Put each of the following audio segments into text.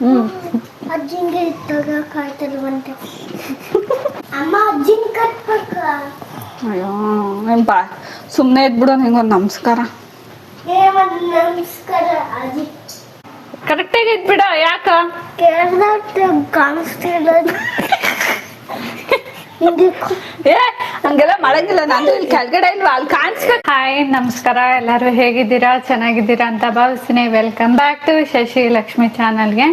ಹ್ಮ್ ಅಜ್ಜಿಂಗೆ ಇದ್ದಾಗ ಕಾಯ್ತಿರುವಂತೆ ಅಮ್ಮ ಅಜ್ಜಿನ ಕಟ್ಬೇಕ. ಅಯ್ಯೋ ಬಾ ಸುಮ್ಮನೆ ಇದ್ಬಿಡು, ನಿಂಗೊಂದು ನಮಸ್ಕಾರ. ನಮಸ್ಕಾರ ಅಜ್ಜಿ. ಕರೆಕ್ಟಾಗಿ ಇದ್ಬಿಡ. ಯಾಕ ಕೇಳ್ದಟ್ಟು ಕಾಣಿಸ್ತಿಲ್ಲ. ಏ ಹಂಗೆಲ್ಲ ಮಾಡಂಗಿಲ್ಲ. ನಾನು ಇಲ್ಲಿ ಕೆಳಗಡೆ ಇಲ್ವಾ, ಅಲ್ಲಿ ಕಾಣಿಸ್ಬೇಕು. ಹಾಯ್, ನಮಸ್ಕಾರ. ಎಲ್ಲರೂ ಹೇಗಿದ್ದೀರಾ? ಚೆನ್ನಾಗಿದ್ದೀರಾ ಅಂತ ಭಾವಿಸ್ತೀನಿ. Welcome back to Shashi Lakshmi ಚಾನಲ್ಗೆ.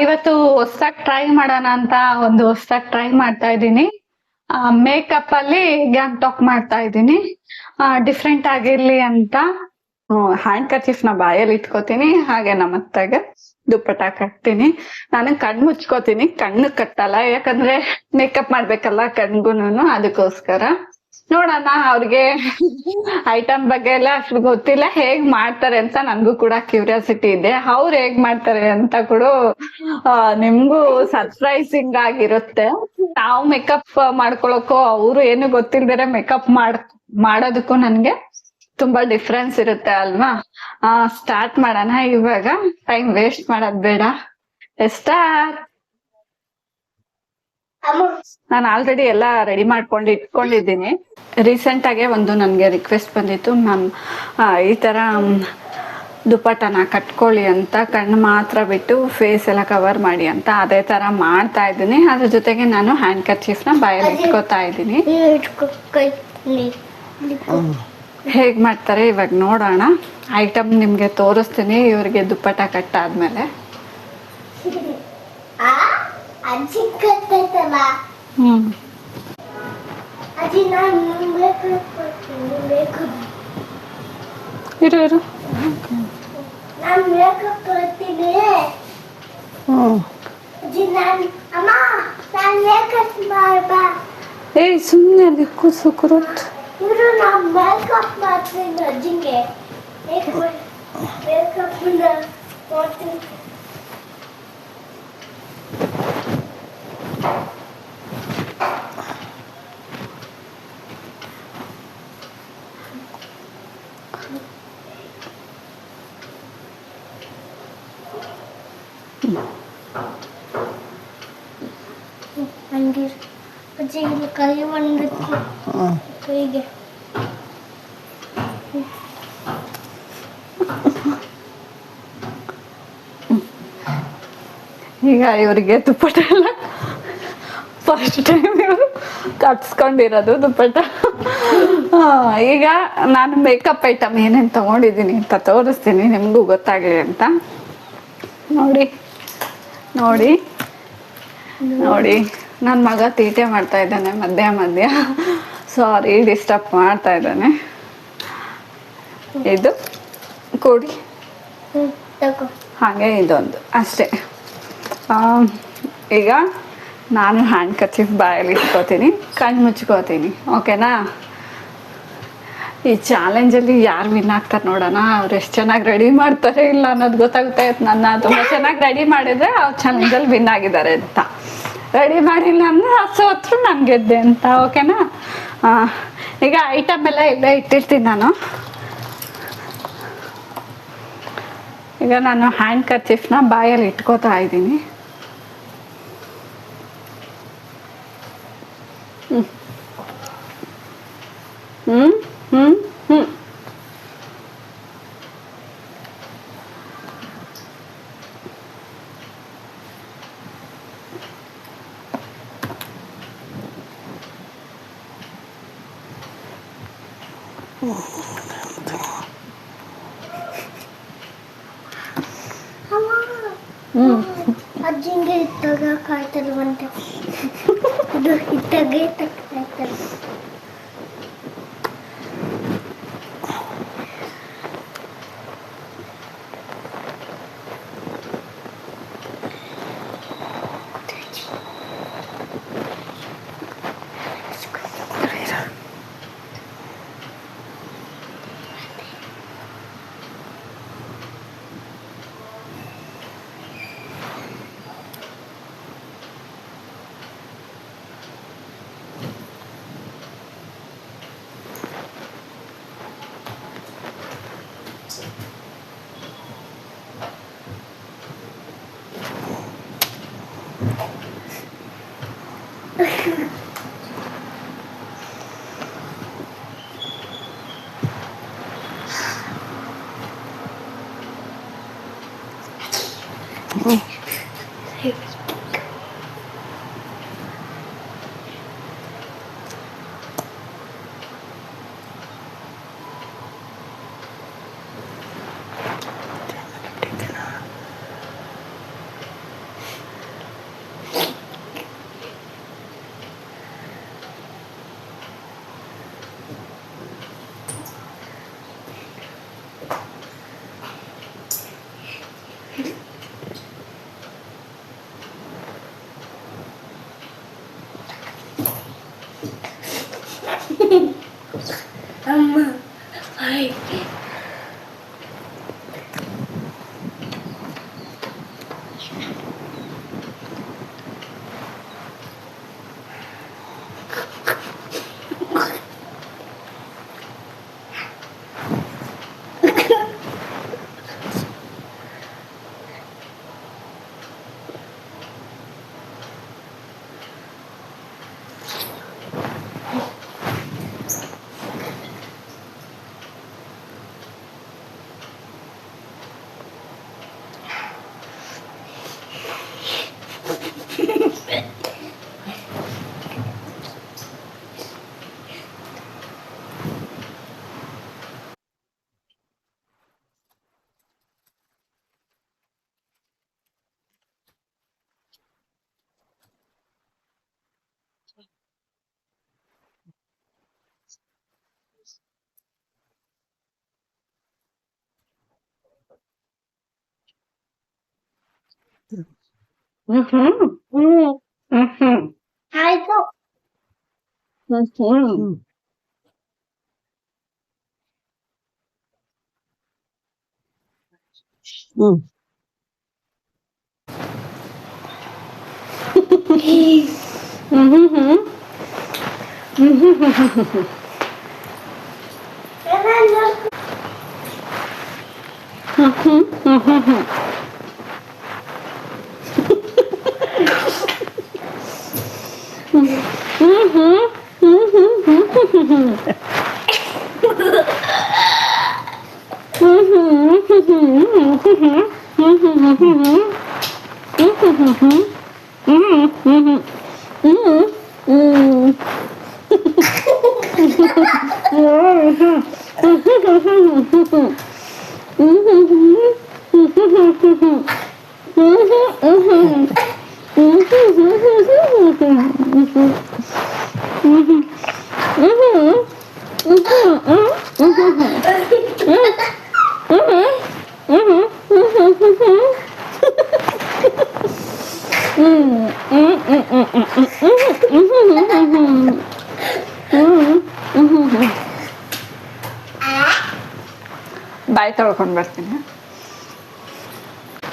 ಇವತ್ತು ಹೊಸ್ದಾಗಿ ಟ್ರೈ ಮಾಡೋಣ ಅಂತ ಹೊಸ್ದಾಗಿ ಟ್ರೈ ಮಾಡ್ತಾ ಇದ್ದೀನಿ. ಮೇಕಪ್ ಅಲ್ಲಿ ಗ್ಯಾಂಗ್ಟಾಕ್ ಮಾಡ್ತಾ ಇದ್ದೀನಿ, ಡಿಫ್ರೆಂಟ್ ಆಗಿರ್ಲಿ ಅಂತ. ಹ್ಯಾಂಡ್ ಕರ್ಚೀಫ್ ನ ಬಾಯಲ್ಲಿ ಇಟ್ಕೋತೀನಿ, ಹಾಗೆ ನಮ್ಮ ಅತ್ತೆಗೆ ದುಪ್ಪಟ್ಟ ಕಟ್ತೀನಿ. ನಾನು ಕಣ್ಣು ಮುಚ್ಕೋತೀನಿ, ಕಣ್ಣು ಕಟ್ಟಲ್ಲ, ಯಾಕಂದ್ರೆ ಮೇಕಪ್ ಮಾಡ್ಬೇಕಲ್ಲ ಕಣ್ಗುನು. ಅದಕ್ಕೋಸ್ಕರ ನೋಡೋಣ. ಅವ್ರಿಗೆ ಐಟಮ್ ಬಗ್ಗೆ ಎಲ್ಲ ಅಷ್ಟು ಗೊತ್ತಿಲ್ಲ, ಹೇಗ್ ಮಾಡ್ತಾರೆ ಅಂತ ನನ್ಗೂ ಕೂಡ ಕ್ಯೂರಿಯಾಸಿಟಿ ಇದೆ. ಅವ್ರು ಹೇಗ್ ಮಾಡ್ತಾರೆ ಅಂತ ಕೂಡ ನಿಮ್ಗೂ ಸರ್ಪ್ರೈಸಿಂಗ್ ಆಗಿರುತ್ತೆ. ನಾವು ಮೇಕಪ್ ಮಾಡ್ಕೊಳಕ್ಕೋ ಅವ್ರು ಏನು ಗೊತ್ತಿಲ್ದೇನೆ ಮೇಕಪ್ ಮಾಡೋದಕ್ಕೂ ನನ್ಗೆ ತುಂಬಾ ಡಿಫ್ರೆನ್ಸ್ ಇರುತ್ತೆ ಅಲ್ವಾ. ಸ್ಟಾರ್ಟ್ ಮಾಡೋಣ ಇವಾಗ. ಟೈಮ್ ವೇಸ್ಟ್ ಮಾಡೋದ್ ಬೇಡ. ಸ್ಟಾರ್ಟ್. ನಾನು ಆಲ್ರೆಡಿ ಎಲ್ಲ ರೆಡಿ ಮಾಡ್ಕೊಂಡು ಇಟ್ಕೊಂಡಿದ್ದೀನಿ. ರೀಸೆಂಟ್ ಆಗಿ ಒಂದು ನನ್ಗೆ ರಿಕ್ವೆಸ್ಟ್ ಬಂದಿತ್ತು, ಮ್ಯಾಮ್ ಈ ತರ ದುಪ್ಪಟ್ಟನ ಕಟ್ಕೊಳ್ಳಿ ಅಂತ, ಕಣ್ಣು ಮಾತ್ರ ಬಿಟ್ಟು ಫೇಸ್ ಎಲ್ಲ ಕವರ್ ಮಾಡಿ ಅಂತ. ಅದೇ ತರ ಮಾಡ್ತಾ ಇದ್ದೀನಿ. ಅದ್ರ ಜೊತೆಗೆ ನಾನು ಹ್ಯಾಂಡ್ ಕರ್ಚೀಫ್ ನ ಬಾಯಲ್ಲಿ ಇಟ್ಕೋತಾ ಇದ್ದೀನಿ. ಹೇಗ್ ಮಾಡ್ತಾರೆ ಇವಾಗ ನೋಡೋಣ. ಐಟಮ್ ನಿಮ್ಗೆ ತೋರಿಸ್ತೀನಿ ಇವ್ರಿಗೆ ದುಪ್ಪಟ್ಟ ಕಟ್ಟಾದ್ಮೇಲೆ. ಅಜ್ಜಿ ಕಟ್ಟೈತಲ್ಲ ಅಜ್ಜಿ, ನಾನು ಇರು ನಾನು ಮೇಕಪ್ ಬರ್ತೀನಿ. ಅಜ್ಜಿ ಅಮ್ಮ ನಾನು ಮೇಕಪ್ ಮಾಡ್ಬಾ. ಏಯ್ ಸುಮ್ಮನೆ ಅಲ್ಲಿ ಕೂಸು ಕುರುತ್. ಇವರು ನಾನು ಮೇಕಪ್ ಮಾಡ್ತೀನಿ ಅಜ್ಜಿಗೆ. ಮೇಕಪ್ ಮಾಡ್ತೀನಿ. ಹಂಗೆ ಅಜ್ಜಿ ಇಲ್ಲಿ ಕೈ ಒಣಗುತ್ತೆ ಕೈಗೆ. ಈಗ ಇವರಿಗೆ ದುಪ್ಪಟ್ಟ ಎಲ್ಲ ಫಸ್ಟ್ ಟೈಮ್ ಇವರು ಕಟ್ಸ್ಕೊಂಡಿರೋದು ದುಪ್ಪಟ್ಟ. ಈಗ ನಾನು ಮೇಕಪ್ ಐಟಮ್ ಏನೇನು ತಗೊಂಡಿದ್ದೀನಿ ಅಂತ ತೋರಿಸ್ತೀನಿ, ನಿಮಗೂ ಗೊತ್ತಾಗಲಿ ಅಂತ. ನೋಡಿ ನೋಡಿ ನೋಡಿ, ನನ್ನ ಮಗ ತೀಟೆ ಮಾಡ್ತಾ ಇದ್ದಾನೆ ಮಧ್ಯ. ಸಾರಿ, ಡಿಸ್ಟರ್ಬ್ ಮಾಡ್ತಾ ಇದ್ದಾನೆ. ಇದು ಕೊಡಿ, ಹಾಗೆ ಇದೊಂದು ಅಷ್ಟೇ. ಈಗ ನಾನು ಹ್ಯಾಂಡ್ ಕರ್ಚೀಫ್ ಬಾಯಲ್ಲಿ ಇಟ್ಕೋತೀನಿ, ಕಣ್ಣು ಮುಚ್ಕೋತೀನಿ. ಓಕೆನಾ? ಈ ಚಾಲೆಂಜಲ್ಲಿ ಯಾರು ವಿನ್ ಆಗ್ತಾರೆ ನೋಡೋಣ. ಅವ್ರು ಎಷ್ಟು ಚೆನ್ನಾಗಿ ರೆಡಿ ಮಾಡ್ತಾರೆ ಇಲ್ಲ ಅನ್ನೋದು ಗೊತ್ತಾಗುತ್ತೆ. ನನ್ನ ತುಂಬ ಚೆನ್ನಾಗಿ ರೆಡಿ ಮಾಡಿದ್ರೆ ಅವ್ರು ಚಾಲೆಂಜಲ್ಲಿ ವಿನ್ ಆಗಿದ್ದಾರೆ ಅಂತ. ರೆಡಿ ಮಾಡಿಲ್ಲ ಅಂದ್ರೆ ಸೋತ್ರು ನಾನು ಗೆದ್ದೆ ಅಂತ. ಓಕೆನಾ? ಈಗ ಐಟಮ್ ಎಲ್ಲ ಇಲ್ಲೇ ಇಟ್ಟಿರ್ತೀನಿ ನಾನು. ಈಗ ನಾನು ಹ್ಯಾಂಡ್ ಕರ್ಚೀಫ್ನ ಬಾಯಲ್ಲಿ ಇಟ್ಕೋತಾ ಇದ್ದೀನಿ. ಹ್ಮ್ ಹ್ಮ್ ಹ್ಮ್ ಅಜ್ಜಿಂಗೆ ಇದ್ದಾಗ ಕಾಯ್ತಿರುವಂತೆ ಇದು ಇದ್ದಾಗೆ ತಗ್ತಾಯಿರ್ತಾರೆ. ಅಮ್ಮ ಹಾಯ್ ಆಯ್ತು ಬಾಯಿ ತೊಳ್ಕೊಂಡ್ ಬರ್ತೀನಿ.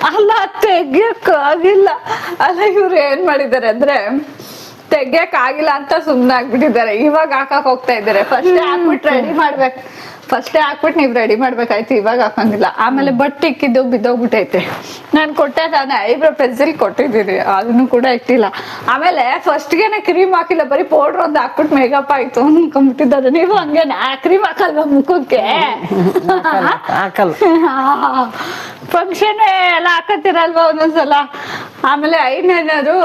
ಅಲ್ಲ ತೆಗಿಯಕ್ ಆಗಿಲ್ಲ. ಅಲ್ಲ ಇವ್ರು ಏನ್ ಮಾಡಿದಾರೆ ಅಂದ್ರೆ ತೆಗಿಯಕ್ ಆಗಿಲ್ಲ ಅಂತ ಸುಮ್ನೆ ಆಗ್ಬಿಟ್ಟಿದ್ದಾರೆ. ಇವಾಗ ಹಾಕಕ್ ಹೋಗ್ತಾ ಇದಾರೆ. ಫಸ್ಟ್ ಹಾಕ್ಬಿಟ್ಟು ರೆಡಿ ಮಾಡ್ಬೇಕು. ಫಸ್ಟೇ ಹಾಕ್ಬಿಟ್ಟು ನೀವ್ ರೆಡಿ ಮಾಡ್ಬೇಕಾಯ್ತು. ಇವಾಗ ಹಾಕಂಗಿಲ್ಲ. ಆಮೇಲೆ ಬಟ್ಟೆ ಇಕ್ಕಿದ್ದು ಬಿದ್ದೋಗ್ಬಿಟ್ಟೈತೆ. ನಾನ್ ಕೊಟ್ಟೆ ತಾನೆ ಐಬ್ರೋ ಪೆನ್ಸಿಲ್ ಕೊಟ್ಟಿದ್ದೀನಿ, ಅದನ್ನು ಕೂಡ ಇಟ್ಟಿಲ್ಲ. ಆಮೇಲೆ ಫಸ್ಟ್ಗೆನೆ ಕ್ರೀಮ್ ಹಾಕಿಲ್ಲ, ಬರೀ ಪೌಡ್ರ್ ಒಂದು ಹಾಕ್ಬಿಟ್ಟು ಮೇಕಪ್ ಆಯ್ತು ಅನ್ಕೊಂಡ್ಬಿಟ್ಟಿದ್ದಾರೆ. ನೀವು ಹಂಗೇನಾ? ಕ್ರೀಮ್ ಹಾಕಲ್ವಾ ಮುಖಕ್ಕೆ? ಫಂಕ್ಷನ್ ಎಲ್ಲ ಹಾಕತ್ತಿರಲ್ವಾ ಒಂದೊಂದ್ಸಲ. ಆಮೇಲೆ ಐನೇನಾದ್ರು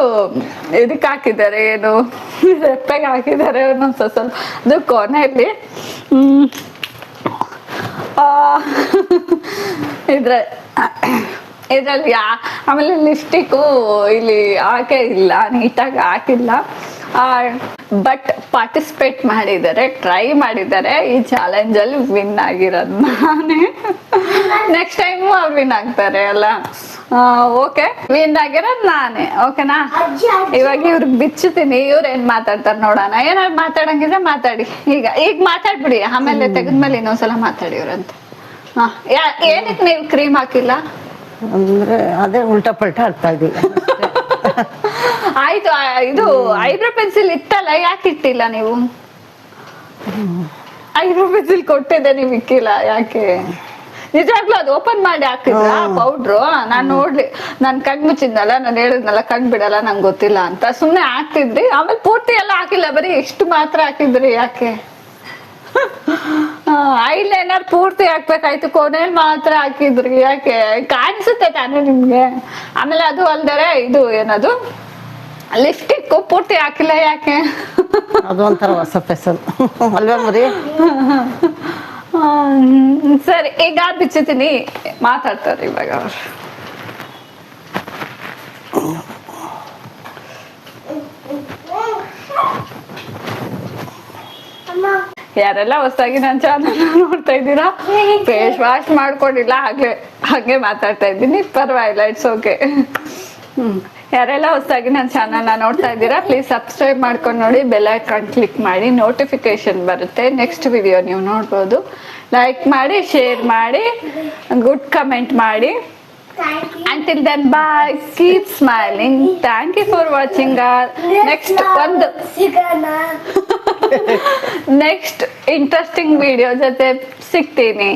ಇದಕ್ಕೆ ಹಾಕಿದ್ದಾರೆ, ಏನು ರೆಪ್ಪೆಗೆ ಹಾಕಿದ್ದಾರೆ ಒಂದೊಂದ್ಸಲ ಸ್ವಲ್ಪ. ಅದು ಕೊನೆಯಲ್ಲಿ ಇದ್ರಲ್ಲಿ ಆಮೇಲೆ ಲಿಪ್ಸ್ಟಿಕ್ಕು ಇಲ್ಲಿ ಹಾಕೇ ಇಲ್ಲ, ನೀಟಾಗಿ ಹಾಕಿಲ್ಲ. ಬಟ್ ಪಾರ್ಟಿಸಿಪೇಟ್ ಮಾಡಿದ್ದಾರೆ, ಟ್ರೈ ಮಾಡಿದ್ದಾರೆ. ಈ ಚಾಲೆಂಜ್ ಅಲ್ಲಿ ವಿನ್ ಆಗಿರೋದು ನಾನೇ. ನೆಕ್ಸ್ಟ್ ಟೈಮು ಅವ್ರು ವಿನ್ ಆಗ್ತಾರೆ ಅಲ್ಲ. ಓಕೆ, ವಿನ್ ಆಗಿರೋದು ನಾನೇ. ಓಕೆನಾ? ಇವಾಗ ಇವ್ರಿಗೆ ಬಿಚ್ಚುತ್ತೀನಿ. ಇವ್ರು ಏನ್ ಮಾತಾಡ್ತಾರೆ ನೋಡೋಣ. ಏನಾದ್ರು ಮಾತಾಡಂಗಿದ್ರೆ ಮಾತಾಡಿ. ಈಗ ಮಾತಾಡ್ಬಿಡಿ, ಆಮೇಲೆ ತೆಗೆದ್ಮೇಲೆ ಇನ್ನೊಂದ್ಸಲ ಮಾತಾಡಿ ಇವ್ರಂತ. ಏನಕ್ಕೆ ನೀವು ಕ್ರೀಮ್ ಹಾಕಿಲ್ಲ? ಅಂದ್ರೆ ಅದೇ ಉಲ್ಟಾ ಪಲ್ಟಾ ಆಗ್ತಾ ಇದೀವಿ. ಆಯ್ತು, ಇದು ಐಬ್ರೋ ಪೆನ್ಸಿಲ್ ಇತ್ತಲ್ಲ, ಯಾಕೆ ಇಟ್ಟಿಲ್ಲ ನೀವು? ಐಬ್ರೋ ಪೆನ್ಸಿಲ್ ಕೊಟ್ಟಿದ್ದೆ, ನೀವು ಇಕ್ಕಿಲ್ಲ ಯಾಕೆ? ನಿಜಾಗ್ಲೂ ಅದು ಓಪನ್ ಮಾಡಿ ಹಾಕಿದ್ರ ಪೌಡ್ರು? ನಾನ್ ನೋಡ್ಲಿ, ನಾನ್ ಕಣ್ ಮುಚ್ಚಿದ್ನಲ್ಲ, ನಾನು ಹೇಳಿದ್ನಲ್ಲ ಕಣ್ ಬಿಡಲ್ಲ ನಂಗೆ ಗೊತ್ತಿಲ್ಲ ಅಂತ. ಸುಮ್ನೆ ಹಾಕ್ತಿದ್ರಿ, ಆಮೇಲೆ ಪೂರ್ತಿ ಎಲ್ಲ ಹಾಕಿಲ್ಲ, ಬರೀ ಎಷ್ಟು ಮಾತ್ರ ಹಾಕಿದ್ರಿ. ಯಾಕೆ? ಐಲೈನರ್ ಪೂರ್ತಿ ಹಾಕ್ಬೇಕಾಯ್ತು, ಕೊನೆಯಲ್ಲಿ ಮಾತ್ರ ಹಾಕಿದ್ರಿ. ಯಾಕೆ? ಕಾಣಿಸುತ್ತೆ ತಾನೇ ನಿಮ್ಗೆ. ಆಮೇಲೆ ಅದು ಅಲ್ದರೆ ಇದು ಏನದು ಲಿಪ್ಸ್ಟಿಕ್ ಪೂರ್ತಿ ಹಾಕಿಲ್ಲ, ಯಾಕೆ? ಅದು ಒಂಥರ ಹೊಸ ಫೆಸಲ್ ಅಲ್ವಾ ಮರಿ? ಸರಿ, ಈಗ ಬಿಚ್ಚುತ್ತೀನಿ, ಮಾತಾಡ್ತಾರೆ ಇವಾಗ ಅವ್ರು. ಯಾರೆಲ್ಲ ಹೊಸದಾಗಿ ನನ್ನ ಚಾನಲ್ ನೋಡ್ತಾ ಇದ್ದೀರಾ, ಫೇಸ್ ವಾಶ್ ಮಾಡ್ಕೊಂಡಿಲ್ಲ, ಹಾಗೆ ಮಾತಾಡ್ತಾ ಇದ್ದೀನಿ. ಪರವಾಗಿಲ್ಲ, ಇಟ್ಸ್ ಓಕೆ. ಯಾರೆಲ್ಲ ಹೊಸದಾಗಿ ನನ್ನ ಚಾನಲ್ನ ನೋಡ್ತಾ ಇದ್ದೀರಾ ಪ್ಲೀಸ್ ಸಬ್ಸ್ಕ್ರೈಬ್ ಮಾಡ್ಕೊಂಡು ನೋಡಿ ಬೆಲ್ ಐಕಾನ್ ಕ್ಲಿಕ್ ಮಾಡಿ ನೋಟಿಫಿಕೇಶನ್ ಬರುತ್ತೆ ನೆಕ್ಸ್ಟ್ ವಿಡಿಯೋ ನೀವು ನೋಡ್ಬೋದು ಲೈಕ್ ಮಾಡಿ ಶೇರ್ ಮಾಡಿ ಗುಡ್ ಕಮೆಂಟ್ ಮಾಡಿ thank you. until then bye keep smiling thank you for watching next ಒಂದು ಸಿಗೋಣ. ನೆಕ್ಸ್ಟ್ ಇಂಟ್ರೆಸ್ಟಿಂಗ್ ವಿಡಿಯೋ ಜೊತೆ ಸಿಗ್ತೀನಿ